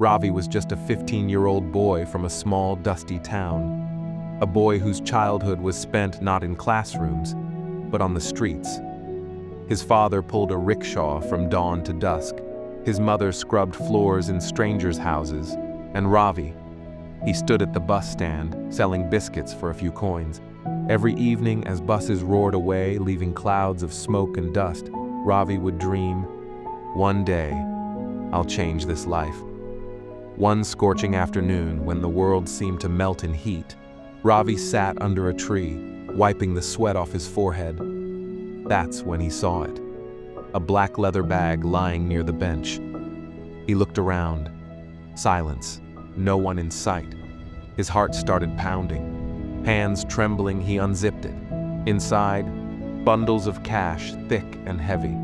Ravi was just a 15-year-old boy from a small, dusty town. A boy whose childhood was spent not in classrooms, but on the streets. His father pulled a rickshaw from dawn to dusk. His mother scrubbed floors in strangers' houses. And Ravi, he stood at the bus stand, selling biscuits for a few coins. Every evening, as buses roared away, leaving clouds of smoke and dust, Ravi would dream, "One day, I'll change this life." One scorching afternoon, when the world seemed to melt in heat, Ravi sat under a tree, wiping the sweat off his forehead. That's when he saw it. A black leather bag lying near the bench. He looked around. Silence. No one in sight. His heart started pounding. Hands trembling, he unzipped it. Inside, bundles of cash, thick and heavy.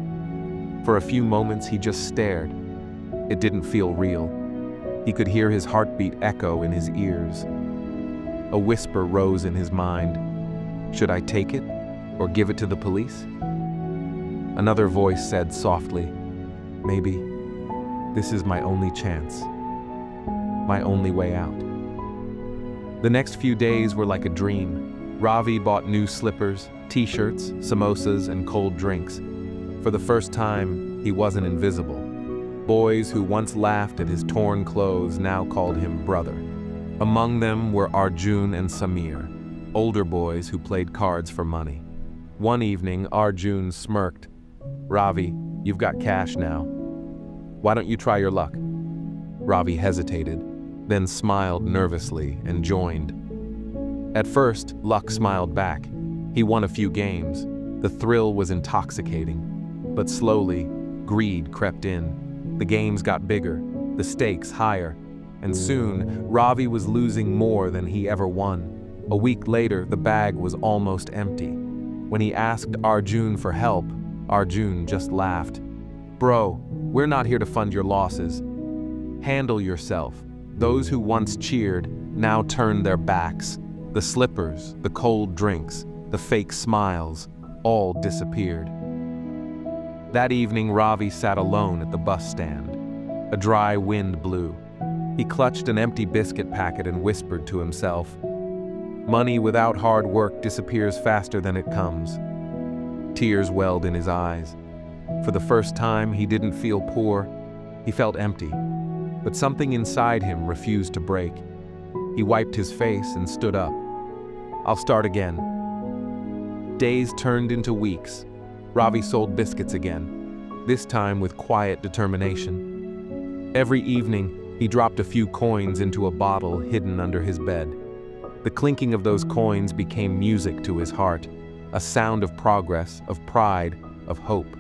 For a few moments, he just stared. It didn't feel real. He could hear his heartbeat echo in his ears. A whisper rose in his mind. Should I take it or give it to the police? Another voice said softly, maybe. This is my only chance. My only way out. The next few days were like a dream. Ravi bought new slippers, t-shirts, samosas, and cold drinks. For the first time, he wasn't invisible. Boys who once laughed at his torn clothes now called him brother. Among them were Arjun and Samir, older boys who played cards for money. One evening, Arjun smirked. "Ravi, you've got cash now. Why don't you try your luck?" Ravi hesitated, then smiled nervously and joined. At first, luck smiled back. He won a few games. The thrill was intoxicating. But slowly, greed crept in. The games got bigger, the stakes higher, and soon, Ravi was losing more than he ever won. A week later, the bag was almost empty. When he asked Arjun for help, Arjun just laughed. "Bro, we're not here to fund your losses. Handle yourself." Those who once cheered now turned their backs. The slippers, the cold drinks, the fake smiles, all disappeared. That evening, Ravi sat alone at the bus stand. A dry wind blew. He clutched an empty biscuit packet and whispered to himself, "Money without hard work disappears faster than it comes." Tears welled in his eyes. For the first time, he didn't feel poor. He felt empty. But something inside him refused to break. He wiped his face and stood up. "I'll start again." Days turned into weeks. Ravi sold biscuits again, this time with quiet determination. Every evening, he dropped a few coins into a bottle hidden under his bed. The clinking of those coins became music to his heart, a sound of progress, of pride, of hope.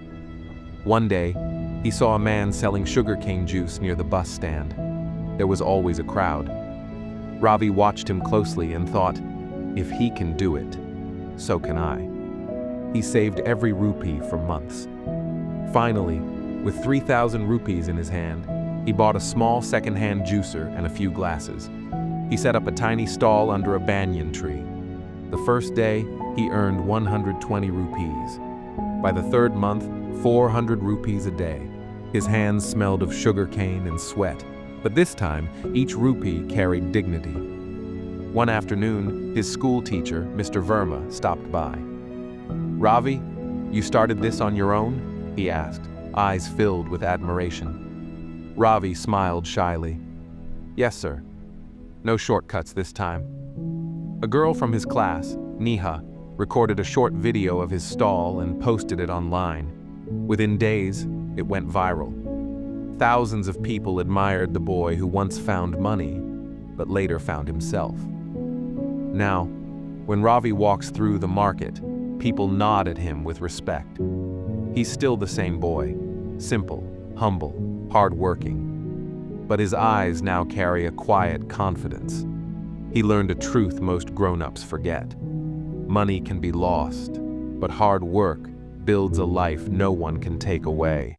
One day, he saw a man selling sugarcane juice near the bus stand. There was always a crowd. Ravi watched him closely and thought, if he can do it, so can I. He saved every rupee for months. Finally, with 3,000 rupees in his hand, he bought a small second-hand juicer and a few glasses. He set up a tiny stall under a banyan tree. The first day, he earned 120 rupees. By the third month, 400 rupees a day. His hands smelled of sugarcane and sweat, but this time, each rupee carried dignity. One afternoon, his school teacher, Mr. Verma, stopped by. "Ravi, you started this on your own?" he asked, eyes filled with admiration. Ravi smiled shyly. "Yes, sir. No shortcuts this time." A girl from his class, Neha, recorded a short video of his stall and posted it online. Within days, it went viral. Thousands of people admired the boy who once found money, but later found himself. Now, when Ravi walks through the market, people nod at him with respect. He's still the same boy, simple, humble, hard-working. But his eyes now carry a quiet confidence. He learned a truth most grown-ups forget. Money can be lost, but hard work builds a life no one can take away.